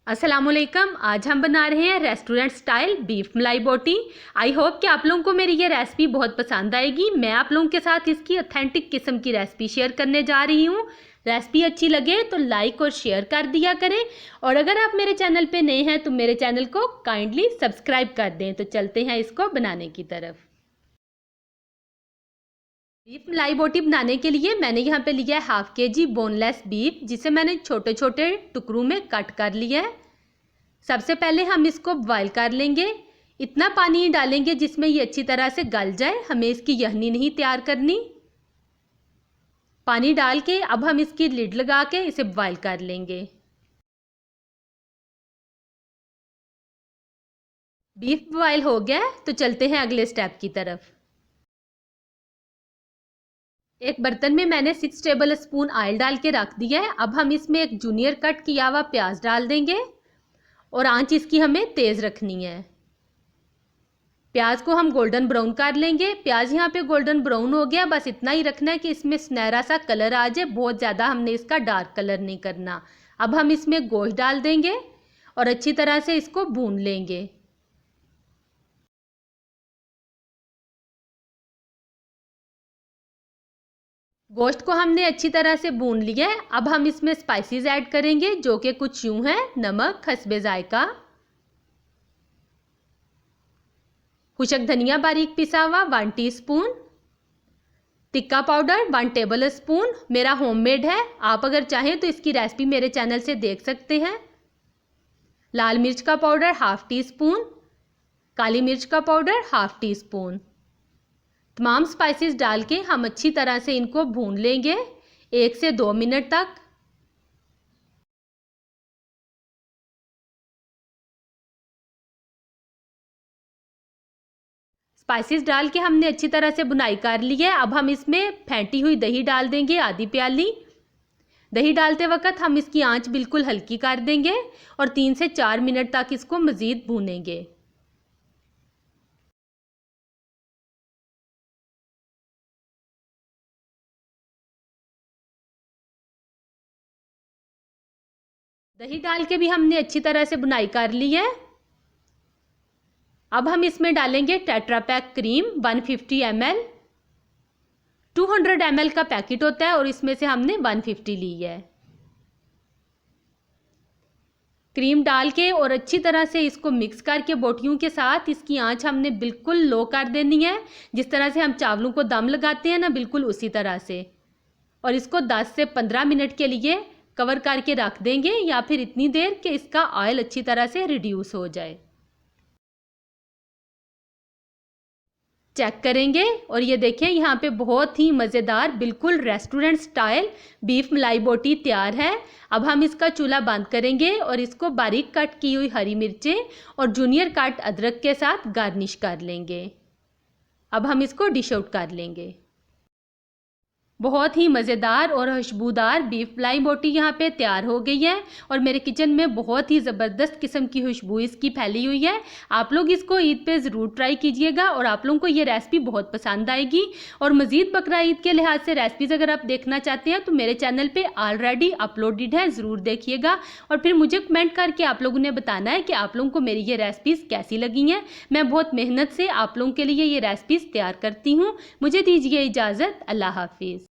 अस्सलामुअलैकुम। आज हम बना रहे हैं रेस्टोरेंट स्टाइल बीफ मलाई बोटी। आई होप कि आप लोगों को मेरी ये रेसिपी बहुत पसंद आएगी। मैं आप लोगों के साथ इसकी ऑथेंटिक किस्म की रेसिपी शेयर करने जा रही हूँ। रेसिपी अच्छी लगे तो लाइक और शेयर कर दिया करें, और अगर आप मेरे चैनल पे नए हैं तो मेरे चैनल को काइंडली सब्सक्राइब कर दें। तो चलते हैं इसको बनाने की तरफ। बीफ मलाई बोटी बनाने के लिए मैंने यहाँ पे लिया है 1/2 kg बोनलेस बीफ, जिसे मैंने छोटे छोटे टुकड़ों में कट कर लिया है। सबसे पहले हम इसको बॉयल कर लेंगे। इतना पानी डालेंगे जिसमें ये अच्छी तरह से गल जाए। हमें इसकी यखनी नहीं तैयार करनी। पानी डाल के अब हम इसकी लिड लगा के इसे बॉयल कर लेंगे। बीफ बॉयल हो गया तो चलते हैं अगले स्टेप की तरफ। एक बर्तन में मैंने 6 टेबल स्पून ऑयल डाल के रख दिया है। अब हम इसमें एक जूनियर कट किया हुआ प्याज डाल देंगे, और आंच इसकी हमें तेज़ रखनी है। प्याज को हम गोल्डन ब्राउन कर लेंगे। प्याज यहाँ पे गोल्डन ब्राउन हो गया, बस इतना ही रखना है कि इसमें सुनहरा सा कलर आ जाए। बहुत ज़्यादा हमने इसका डार्क कलर नहीं करना। अब हम इसमें गोश्त डाल देंगे और अच्छी तरह से इसको भून लेंगे। गोश्त को हमने अच्छी तरह से भून लिया है। अब हम इसमें स्पाइसेस ऐड करेंगे, जो कि कुछ यूँ हैं: नमक, खसबे जायका, खुशक धनिया बारीक पिसा हुआ 1 teaspoon, tikka powder 1 table spoon, मेरा होममेड है। आप अगर चाहें तो इसकी रेसिपी मेरे चैनल से देख सकते हैं। लाल मिर्च का पाउडर 1/2 टीस्पून, काली मिर्च का पाउडर 1/2 टीस्पून। तमाम स्पाइसेस डाल के हम अच्छी तरह से इनको भून लेंगे 1 से 2 मिनट तक। स्पाइसेस डाल के हमने अच्छी तरह से भुनाई कर ली है। अब हम इसमें फेंटी हुई दही डाल देंगे, आधी प्याली। दही डालते वक्त हम इसकी आंच बिल्कुल हल्की कर देंगे और 3 से 4 मिनट तक इसको मज़ीद भूनेंगे। दही डाल के भी हमने अच्छी तरह से भुनाई कर ली है। अब हम इसमें डालेंगे tetra pack cream 150 ml। 200 ml का पैकेट होता है और इसमें से हमने 150 ली है। क्रीम डाल के और अच्छी तरह से इसको मिक्स करके बोटियों के साथ इसकी आंच हमने बिल्कुल लो कर देनी है। जिस तरह से हम चावलों को दम लगाते हैं ना, बिल्कुल उसी तरह से। और इसको 10 से 15 मिनट के लिए कवर करके रख देंगे, या फिर इतनी देर कि इसका ऑयल अच्छी तरह से रिड्यूस हो जाए। चेक करेंगे और ये देखें, यहाँ पे बहुत ही मज़ेदार बिल्कुल रेस्टोरेंट स्टाइल बीफ मलाई बोटी तैयार है। अब हम इसका चूल्हा बंद करेंगे और इसको बारीक कट की हुई हरी मिर्चें और जूनियर कट अदरक के साथ गार्निश कर लेंगे। अब हम इसको डिश आउट कर लेंगे। बहुत ही मज़ेदार और खुशबूदार बीफ मलाई बोटी यहाँ पे तैयार हो गई है, और मेरे किचन में बहुत ही ज़बरदस्त किस्म की खुशबू इसकी फैली हुई है। आप लोग इसको ईद पे ज़रूर ट्राई कीजिएगा और आप लोगों को ये रेसिपी बहुत पसंद आएगी। और मज़ीद बकरा ईद के लिहाज से रेसिपीज़ अगर आप देखना चाहते हैं तो मेरे चैनल पर ऑलरेडी अपलोडेड है, ज़रूर देखिएगा। और फिर मुझे कमेंट करके आप लोगों ने बताना है कि आप लोगों को मेरी ये रेसिपीज़ कैसी लगी हैं। मैं बहुत मेहनत से आप लोगों के लिए ये रेसिपीज़ तैयार करती हूँ। मुझे दीजिए इजाज़त। अल्लाह हाफिज़।